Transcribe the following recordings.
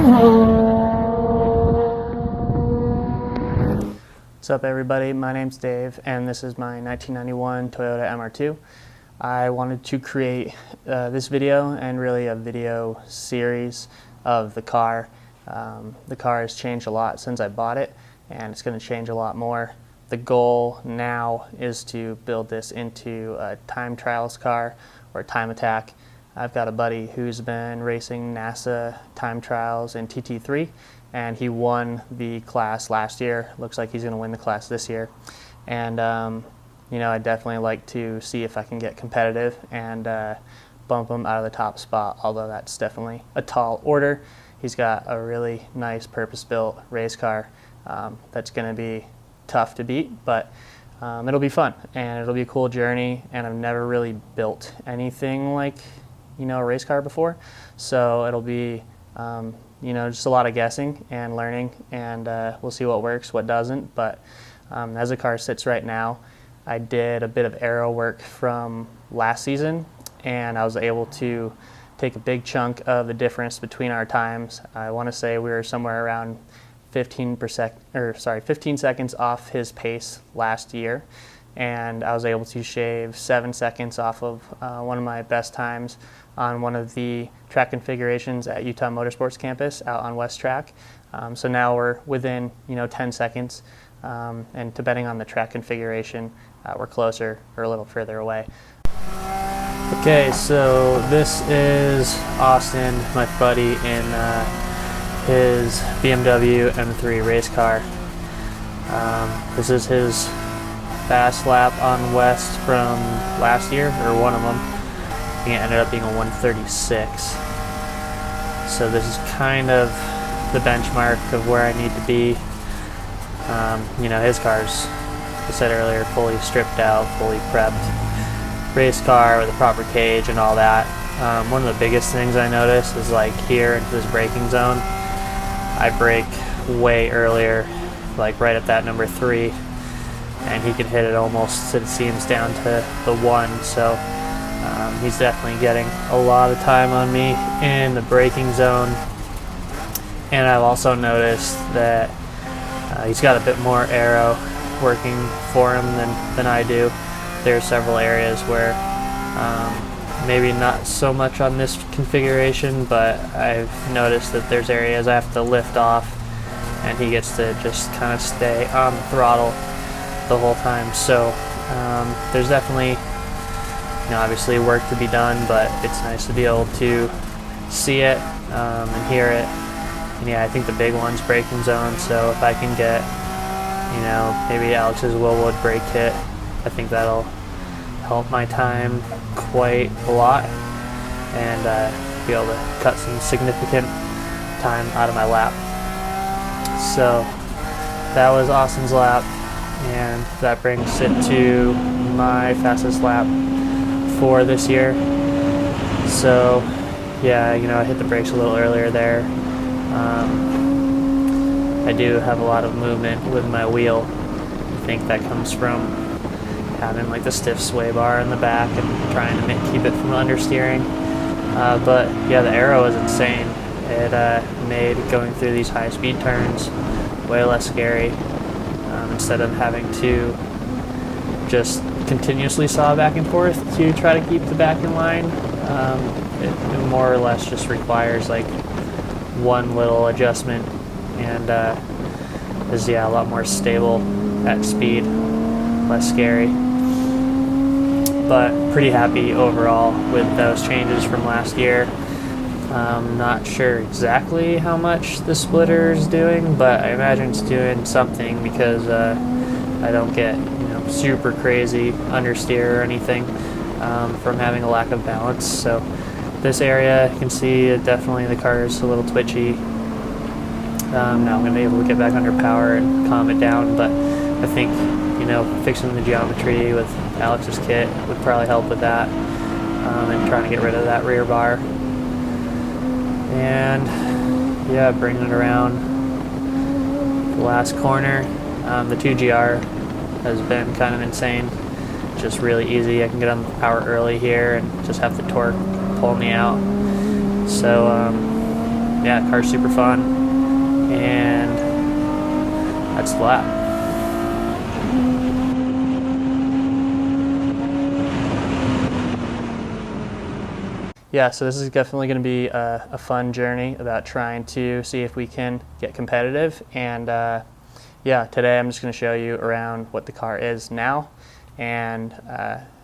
What's up everybody, my name's Dave and this is my 1991 Toyota MR2. I wanted to create this video and really a video series of the car. The car has changed a lot since I bought it and it's going to change a lot more. The goal now is to build this into a time trials car or time attack. I've got a buddy who's been racing NASA time trials in TT3 and he won the class last year. Looks like he's going to win the class this year. And you know, I'd definitely like to see if I can get competitive and bump him out of the top spot, although that's definitely a tall order. He's got a really nice purpose-built race car that's going to be tough to beat, but it'll be fun and it'll be a cool journey, and I've never really built anything like, you know, a race car before, so it'll be you know, just a lot of guessing and learning, and we'll see what works, what doesn't. But as the car sits right now, I did a bit of aero work from last season and I was able to take a big chunk of the difference between our times. I want to say we were somewhere around 15 seconds off his pace last year, and I was able to shave 7 seconds off of one of my best times on one of the track configurations at Utah Motorsports campus out on West Track. So now we're within, you know, 10 seconds, and depending on the track configuration, we're closer or a little further away. Okay, so this is Austin, my buddy, in his BMW M3 race car. This is his fast lap on West from last year, or one of them. I think it ended up being a 136. So this is kind of the benchmark of where I need to be. You know, his car's, like I said earlier, fully stripped out, fully prepped race car with a proper cage and all that. One of the biggest things I noticed is, like, here into this braking zone, I brake way earlier, like right at that number 3, and he can hit it almost, it seems, down to the 1. So he's definitely getting a lot of time on me in the braking zone. And I've also noticed that he's got a bit more aero working for him than I do. There are several areas where maybe not so much on this configuration, but I've noticed that there's areas I have to lift off and he gets to just kind of stay on the throttle the whole time. So there's definitely, you know, obviously work to be done, but it's nice to be able to see it and hear it. And yeah, I think the big one's braking zone, so if I can get, you know, maybe Alex's Willwood brake kit, I think that'll help my time quite a lot and be able to cut some significant time out of my lap. So that was Austin's lap, and that brings it to my fastest lap for this year. So yeah, you know, I hit the brakes a little earlier there. I do have a lot of movement with my wheel. I think that comes from having like the stiff sway bar in the back and trying to keep it from understeering. But yeah, the aero is insane. It made going through these high-speed turns way less scary. Instead of having to just continuously saw back and forth to try to keep the back in line, it more or less just requires like one little adjustment, and is, yeah, a lot more stable at speed, less scary. But pretty happy overall with those changes from last year. Not sure exactly how much the splitter is doing, but I imagine it's doing something because I don't get, you know, super crazy understeer or anything from having a lack of balance. So this area, you can see definitely the car is a little twitchy. Now I'm going to be able to get back under power and calm it down, but I think, you know, fixing the geometry with Alex's kit would probably help with that, and trying to get rid of that rear bar. And yeah, bringing it around the last corner. The 2GR has been kind of insane. Just really easy. I can get on the power early here and just have the torque pull me out. So yeah, car's super fun, and that's the lap. Yeah, so this is definitely going to be a fun journey about trying to see if we can get competitive. And yeah, today I'm just going to show you around what the car is now, and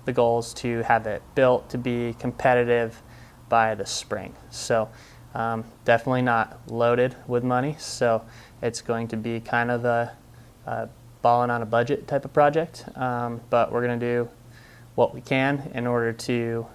the goal is to have it built to be competitive by the spring. So definitely not loaded with money, so it's going to be kind of a balling on a budget type of project, but we're going to do what we can in order to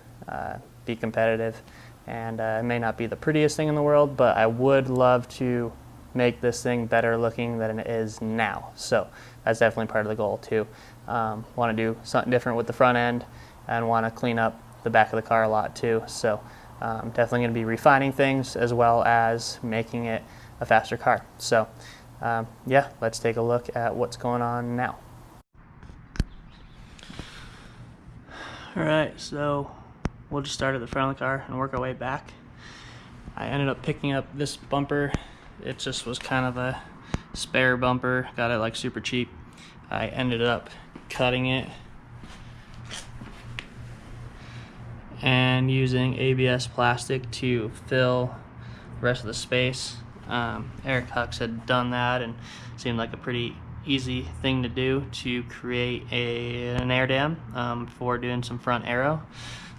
be competitive. And it may not be the prettiest thing in the world, but I would love to make this thing better looking than it is now. So that's definitely part of the goal too. Want to do something different with the front end, and want to clean up the back of the car a lot too. So definitely going to be refining things as well as making it a faster car. So yeah, let's take a look at what's going on now. All right, so we'll just start at the front of the car and work our way back. I ended up picking up this bumper. It just was kind of a spare bumper, got it like super cheap. I ended up cutting it and using ABS plastic to fill the rest of the space. Eric Hux had done that and seemed like a pretty easy thing to do to create an air dam for doing some front aero.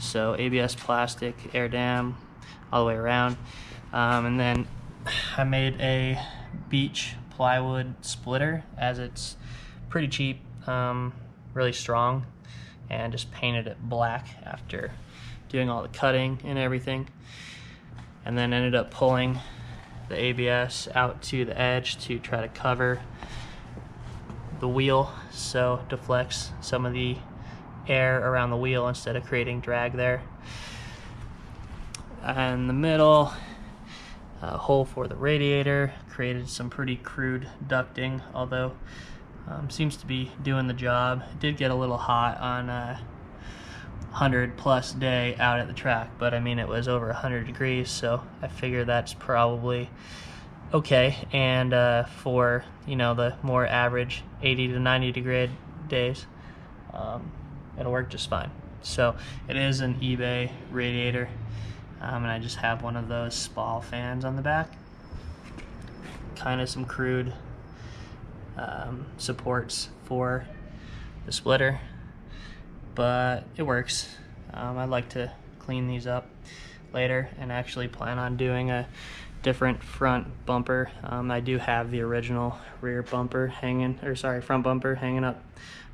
So ABS plastic, air dam all the way around. And then I made a beech plywood splitter, as it's pretty cheap, really strong, and just painted it black after doing all the cutting and everything. And then ended up pulling the ABS out to the edge to try to cover the wheel, so deflects some of the air around the wheel instead of creating drag there. And the middle hole for the radiator, created some pretty crude ducting, although seems to be doing the job. It did get a little hot on a 100+ day out at the track, but I mean, it was over 100 degrees, so I figure that's probably okay. And for, you know, the more average 80 to 90 degree days, it'll work just fine. So it is an eBay radiator, and I just have one of those Spall fans on the back. Kind of some crude supports for the splitter, but it works. I'd like to clean these up later and actually plan on doing a different front bumper. I do have the original rear bumper hanging, or sorry, front bumper hanging up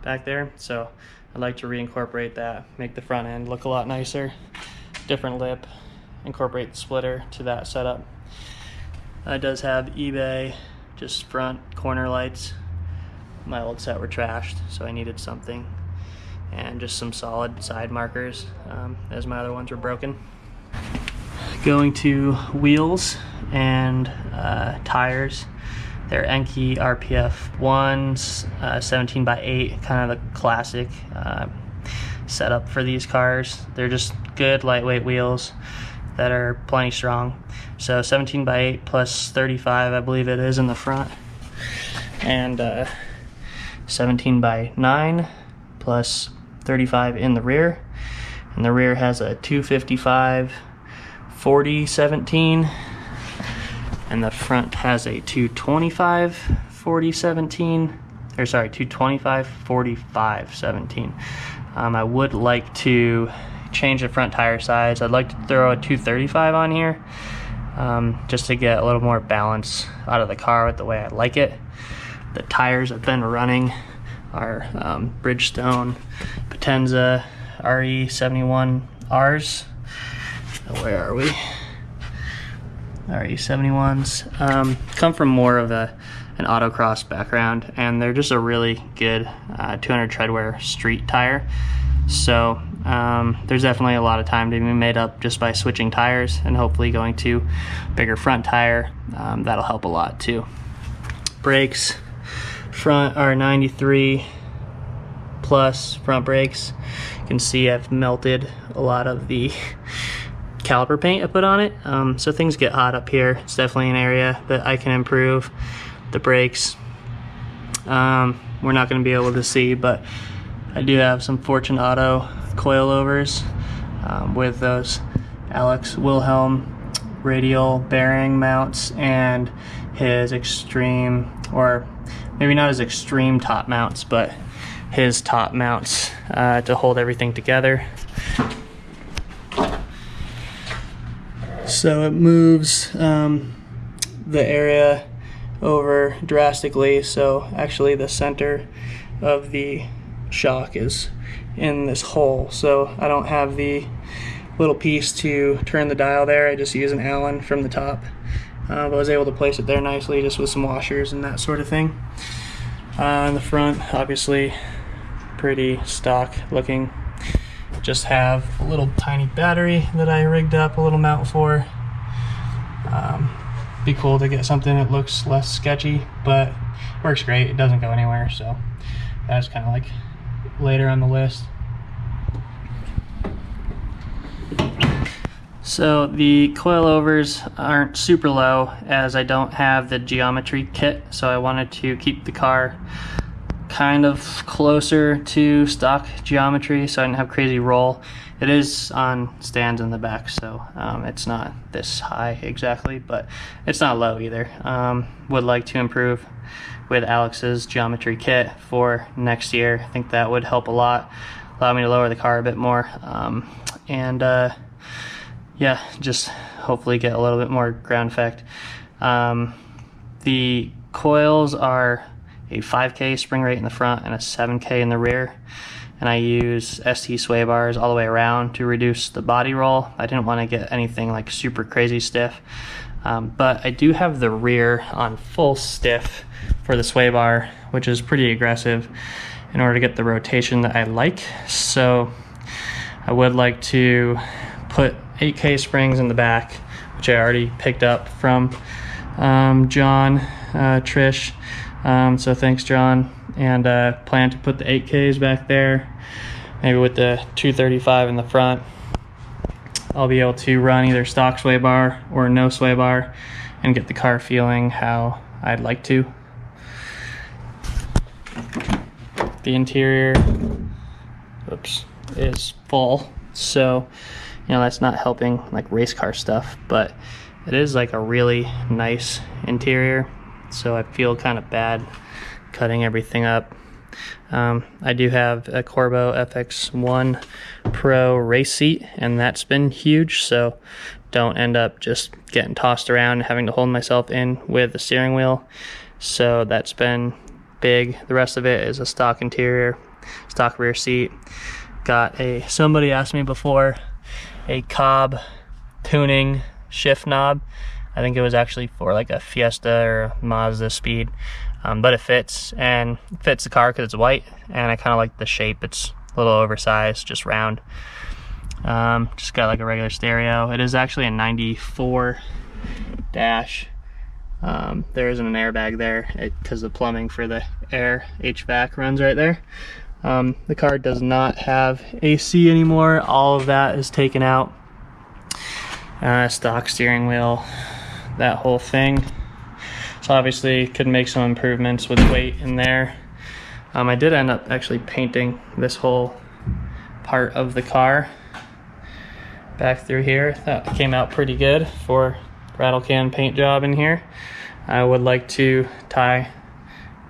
back there, so I'd like to reincorporate that, make the front end look a lot nicer, different lip, incorporate the splitter to that setup. It does have eBay just front corner lights. My old set were trashed, so I needed something, and just some solid side markers, as my other ones were broken. Going to wheels and tires. They're Enkei RPF 1s, 17x8, kind of the classic setup for these cars. They're just good lightweight wheels that are plenty strong. So 17x8 plus 35, I believe it is, in the front, and 17x9 plus 35 in the rear. And the rear has a 255 40 17, and the front has a 225 40 17, or sorry, 225 45 17. I would like to change the front tire size. I'd like to throw a 235 on here, just to get a little more balance out of the car with the way I like it. The tires I've been running are Bridgestone Potenza RE71Rs. Where are we? RE71s. Come from more of an autocross background, and they're just a really good 200 treadwear street tire. So there's definitely a lot of time to be made up just by switching tires, and hopefully going to bigger front tire. That'll help a lot too. Brakes, front are 93 plus front brakes. You can see I've melted a lot of the caliper paint I put on it. So things get hot up here. It's definitely an area that I can improve. The brakes, we're not going to be able to see, but I do have some Fortune Auto coilovers with those Alex Wilhelm radial bearing mounts and his extreme, or maybe not his extreme top mounts, but his top mounts to hold everything together. So it moves the area over drastically. So actually the center of the shock is in this hole. So I don't have the little piece to turn the dial there. I just use an Allen from the top. But I was able to place it there nicely just with some washers and that sort of thing. In the front, obviously pretty stock looking. Just have a little tiny battery that I rigged up a little mount for. Be cool to get something that looks less sketchy, but works great. It doesn't go anywhere, so that's kind of like later on the list. So the coilovers aren't super low as I don't have the geometry kit, so I wanted to keep the car kind of closer to stock geometry so I didn't have crazy roll. It is on stands in the back, so it's not this high exactly, but it's not low either. Would like to improve with Alex's geometry kit for next year. I think that would help a lot, allow me to lower the car a bit more, yeah, just hopefully get a little bit more ground effect. The coils are a 5K spring rate in the front and a 7K in the rear, and I use ST sway bars all the way around to reduce the body roll. I didn't want to get anything like super crazy stiff, but I do have the rear on full stiff for the sway bar, which is pretty aggressive in order to get the rotation that I like. So I would like to put 8K springs in the back, which I already picked up from John Trish, so thanks John, and plan to put the 8Ks back there, maybe with the 235 in the front. I'll be able to run either stock sway bar or no sway bar and get the car feeling how I'd like to. The interior, oops, is full, so you know that's not helping like race car stuff, but it is like a really nice interior, so I feel kind of bad cutting everything up. I do have a Corbeau FX1 Pro race seat, and that's been huge, so don't end up just getting tossed around and having to hold myself in with the steering wheel. So that's been big. The rest of it is a stock interior, stock rear seat. Got somebody asked me before, a Cobb tuning shift knob. I think it was actually for like a Fiesta or Mazda Speed, but it fits, and it fits the car because it's white, and I kind of like the shape. It's a little oversized, just round. Just got like a regular stereo. It is actually a 94 dash. There isn't an airbag there because the plumbing for the air HVAC runs right there. The car does not have AC anymore. All of that is taken out. Stock steering wheel, that whole thing. So obviously could make some improvements with weight in there. I did end up actually painting this whole part of the car back through here. That came out pretty good for rattle can paint job in here. I would like to tie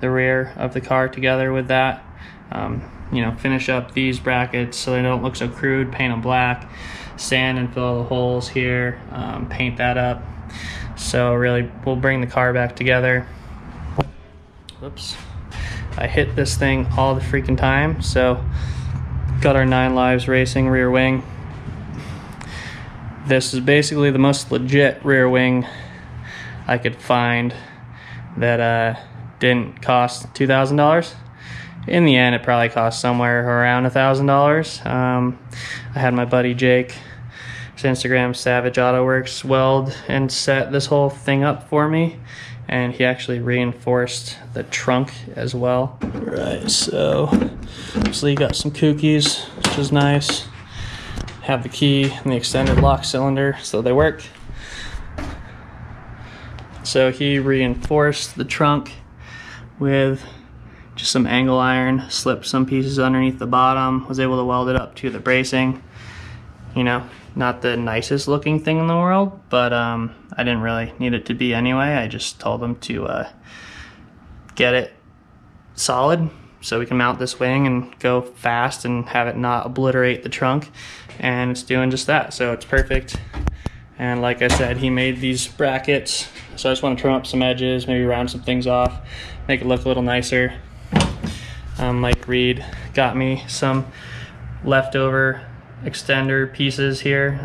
the rear of the car together with that. You know, finish up these brackets so they don't look so crude, paint them black, sand and fill the holes here, paint that up. So really we'll bring the car back together. Whoops, I hit this thing all the freaking time. So got our 9 Lives Racing rear wing. This is basically the most legit rear wing I could find that didn't cost $2,000. In the end, it probably cost somewhere around $1,000. I had my buddy Jake, his Instagram, Savage Auto Works, weld and set this whole thing up for me, and he actually reinforced the trunk as well. Right, so obviously you got some kookies, which is nice. have the key and the extended lock cylinder, so they work. So he reinforced the trunk with just some angle iron, slipped some pieces underneath the bottom, was able to weld it up to the bracing. You know, not the nicest looking thing in the world, but I didn't really need it to be anyway. I just told him to get it solid so we can mount this wing and go fast and have it not obliterate the trunk, and it's doing just that, so it's perfect. And like I said, he made these brackets, so I just want to trim up some edges, maybe round some things off, make it look a little nicer. Mike Reed got me some leftover extender pieces here,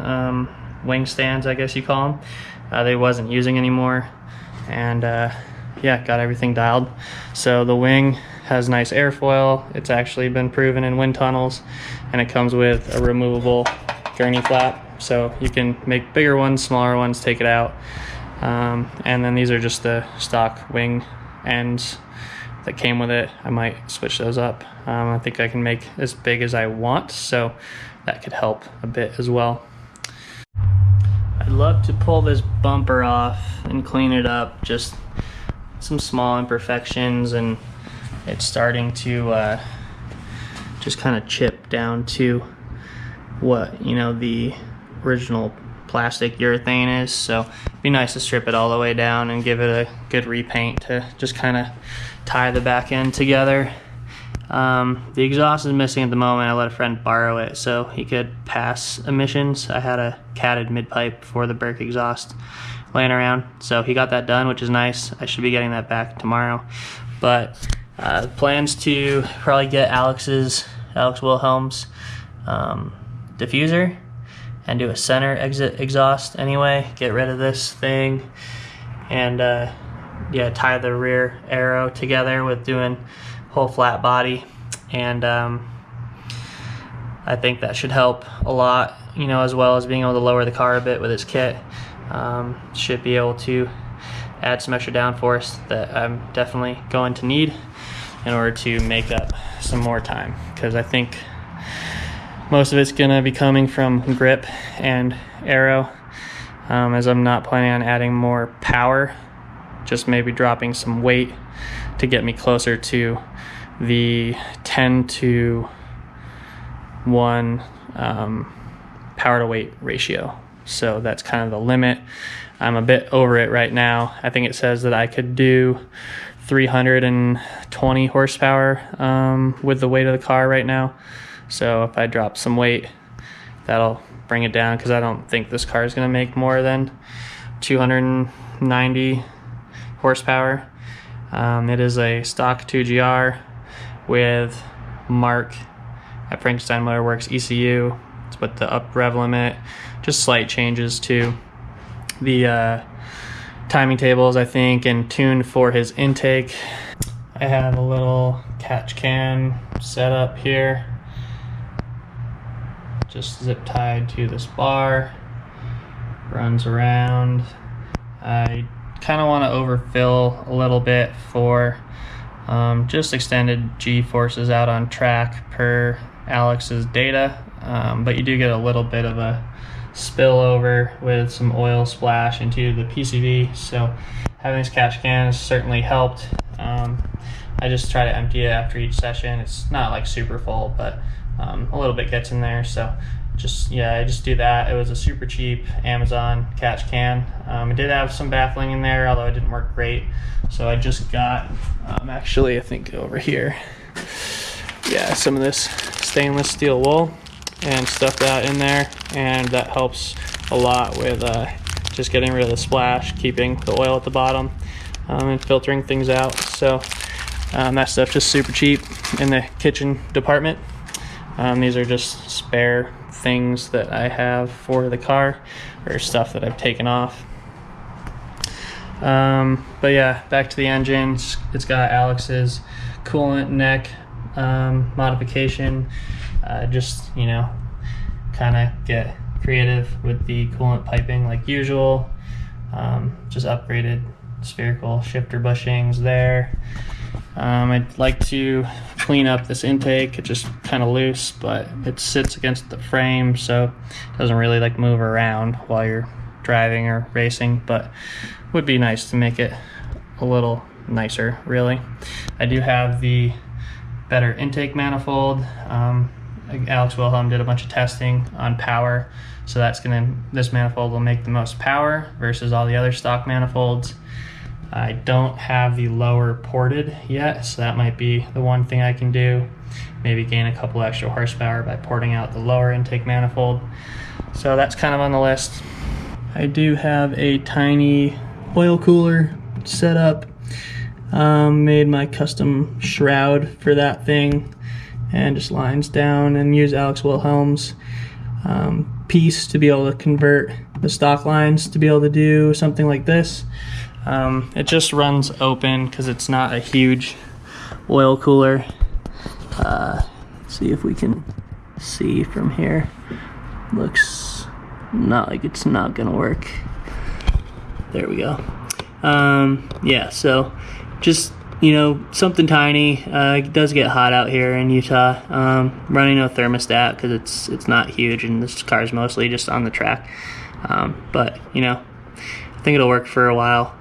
wing stands I guess you call them. They wasn't using anymore, and yeah, got everything dialed. So the wing has nice airfoil. It's actually been proven in wind tunnels, and it comes with a removable gurney flap, so you can make bigger ones, smaller ones, take it out. And then these are just the stock wing ends that came with it. I might switch those up. I think I can make as big as I want, so that could help a bit as well. I'd love to pull this bumper off and clean it up, just some small imperfections, and it's starting to just kind of chip down to what, you know, the original plastic urethane is. So it'd be nice to strip it all the way down and give it a good repaint to just kind of tie the back end together. The exhaust is missing at the moment. I let a friend borrow it so he could pass emissions. I had a catted mid-pipe for the Burke exhaust laying around, so he got that done, which is nice. I should be getting that back tomorrow. But plans to probably get Alex Wilhelm's diffuser and do a center exit exhaust anyway, get rid of this thing, and yeah, tie the rear aero together with doing whole flat body. And I think that should help a lot, you know, as well as being able to lower the car a bit with its kit. Should be able to add some extra downforce that I'm definitely going to need in order to make up some more time, because I think most of it's going to be coming from grip and aero, as I'm not planning on adding more power, just maybe dropping some weight to get me closer to the 10-to-1 power to weight ratio. So that's kind of the limit. I'm a bit over it right now. I think it says that I could do 320 horsepower with the weight of the car right now. So if I drop some weight, that'll bring it down, because I don't think this car is going to make more than 290 horsepower. It is a stock 2GR with Mark at Frankenstein Motor Works ECU. It's with the up rev limit, just slight changes to the timing tables, I think, and tuned for his intake. I have a little catch can set up here, just zip tied to this bar, runs around. I kind of want to overfill a little bit for just extended G forces out on track per Alex's data, but you do get a little bit of a spillover with some oil splash into the PCV, so having this catch can has certainly helped. I just try to empty it after each session. It's not like super full, but a little bit gets in there, so I just do that. It was a super cheap Amazon catch can. It did have some baffling in there, although it didn't work great, so I just got actually, I think over here, yeah, some of this stainless steel wool and stuff that in there, and that helps a lot with just getting rid of the splash, keeping the oil at the bottom, and filtering things out. So that stuff's just super cheap in the kitchen department. These are just spare things that I have for the car, or stuff that I've taken off. But yeah, back to the engine. It's got Alex's coolant neck modification. Just, you know, kind of get creative with the coolant piping like usual. Just upgraded spherical shifter bushings there. I'd like to clean up this intake. It's just kind of loose, but it sits against the frame, so it doesn't really like move around while you're driving or racing, but would be nice to make it a little nicer, really. I do have the better intake manifold. Alex Wilhelm did a bunch of testing on power, so this manifold will make the most power versus all the other stock manifolds. I don't have the lower ported yet, so that might be the one thing I can do. Maybe gain a couple extra horsepower by porting out the lower intake manifold. So that's kind of on the list. I do have a tiny oil cooler set up. Made my custom shroud for that thing, and just lines down and use Alex Wilhelm's piece to be able to convert the stock lines to be able to do something like this. It just runs open because it's not a huge oil cooler. See if we can see from here. Looks not like it's not gonna work. There we go. Yeah, so just, you know, something tiny. It does get hot out here in Utah. Running a thermostat because it's not huge, and this car is mostly just on the track. But you know, I think it'll work for a while.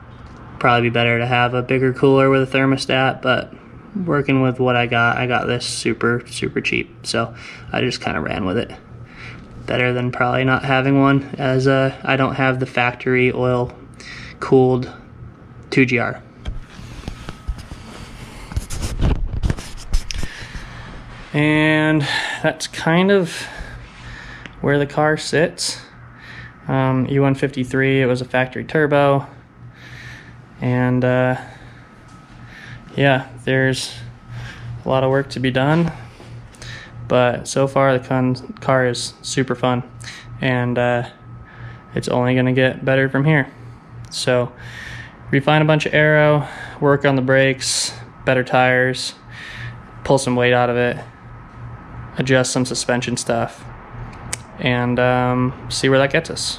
Probably be better to have a bigger cooler with a thermostat, but working with what I got this super cheap, so I just kind of ran with it. Better than probably not having one, as I don't have the factory oil cooled 2GR. And that's kind of where the car sits. E153, it was a factory turbo. And yeah, there's a lot of work to be done, but so far the car is super fun, and it's only going to get better from here. So refine a bunch of aero, work on the brakes, better tires, pull some weight out of it, adjust some suspension stuff, and see where that gets us.